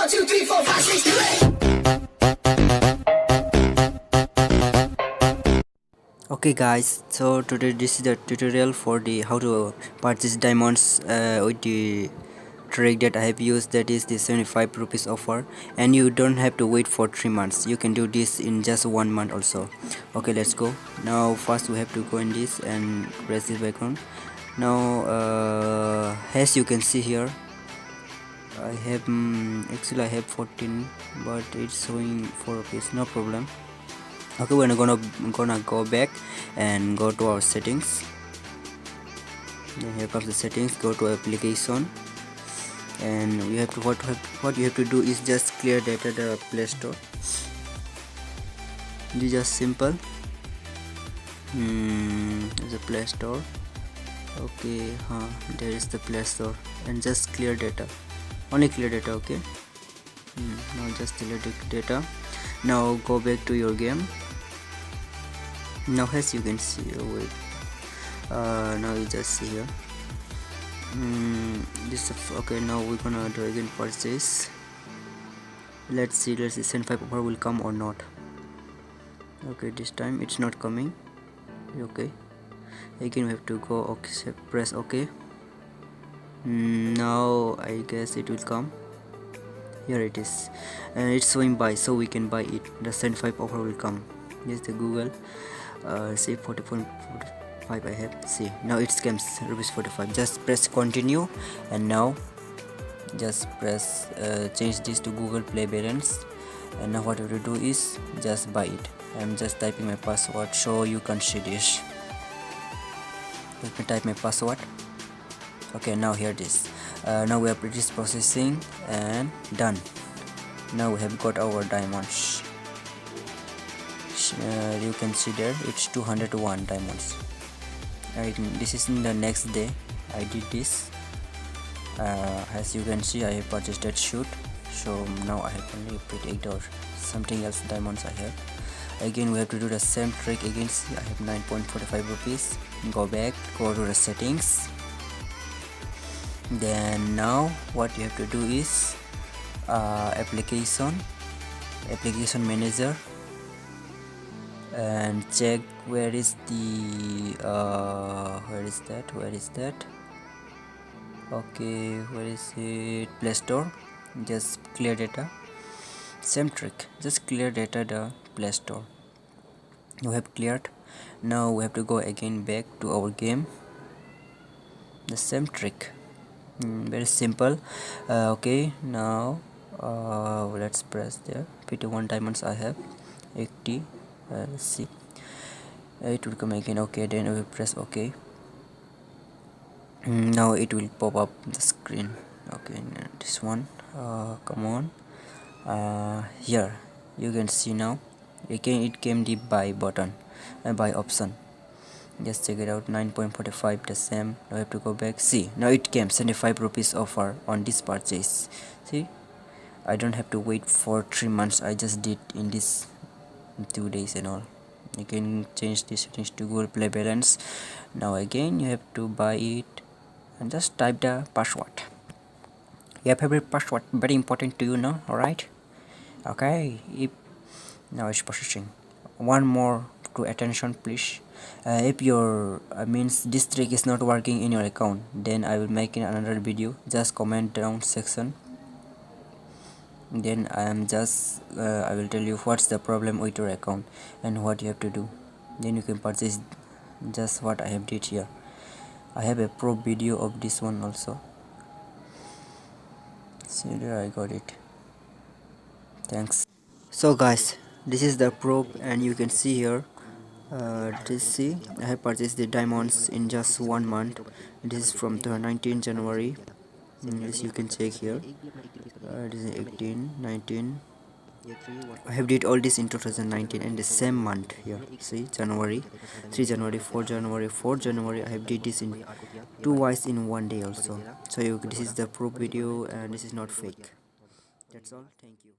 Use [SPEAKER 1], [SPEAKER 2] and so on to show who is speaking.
[SPEAKER 1] 1, 2, 3, 4, 5, 6, 7. Okay guys, so today this is the tutorial for the how to purchase diamonds with the trick that I have used, that is the 75 rupees offer, and you don't have to wait for 3 months. You can do this in just 1 month also. Okay, let's go. Now first we have to go in this and press this background. Now as you can see here, I have actually I have 14, but it's showing 4 rupees. No problem. Okay, we're gonna go back and go to our settings. Then here comes the settings. Go to application, and we have to what you have to do is just clear data the Play Store. This is just simple. There's a Play Store. Okay, there is the Play Store, and just clear data. Only clear data. Okay. Now just delete the data. Now go back to your game. Now as you can see, wait. Now you just see here. This okay. Now we're gonna do again purchase. Let's see 75 offer will come or not. Okay, this time it's not coming. Okay, again we have to go. Okay, press OK. Now I guess it will come. Here it is, and it's showing buy, so we can buy it. The 75 offer will come. Yes, the Google. See 44.45 I have. See, now it comes rupees 45. Just press continue, and now just press change this to Google Play balance. And now what you have to do is just buy it. I'm just typing my password so you can see this. Let me type my password. Okay, now here it is. Now we have this processing and done. Now we have got our diamonds. You can see there it's 201 diamonds. This is in the next day I did this. As you can see, I have purchased that shoot, so now I have only paid 8 or something else diamonds I have. Again we have to do the same trick again. See, I have 9.45 rupees. Go back, go to the settings. Then now what you have to do is application manager, and check where is the where is that. Okay, where is it? Play Store. Just clear data. Same trick, just clear data the Play Store. We have cleared. Now we have to go again back to our game. The same trick. Very simple. Okay, now let's press there. 51 diamonds I have. 80. Let's see. It will come again. Okay, then we will press OK. Now it will pop up the screen. Okay, this one. Come on. Here you can see now. Again, it came the buy button, buy option. Just check it out. 9.45 the same. Now I have to go back. See, now it came 75 rupees offer on this purchase. See, I don't have to wait for 3 months. I just did in this 2 days and all. You can change this settings to Google Play balance. Now again you have to buy it and just type the password. Your favorite password, very important to you now. Alright, okay. Now it's processing. One more to attention please. If your means this trick is not working in your account, then I will make another video. Just comment down section, then I will tell you what's the problem with your account and what you have to do. Then you can purchase just what I have did here. I have a pro video of this one also. See there, I got it. Thanks. So guys, this is the probe, and you can see here see I have purchased the diamonds in just 1 month. This is from the 19th January. As you can check here, this is 18, 19. I have did all this in 2019 and the same month here. See, January, 3 January, 4 January, 4 January. I have did this in twice in 1 day also. So this is the proof video, and this is not fake. That's all. Thank you.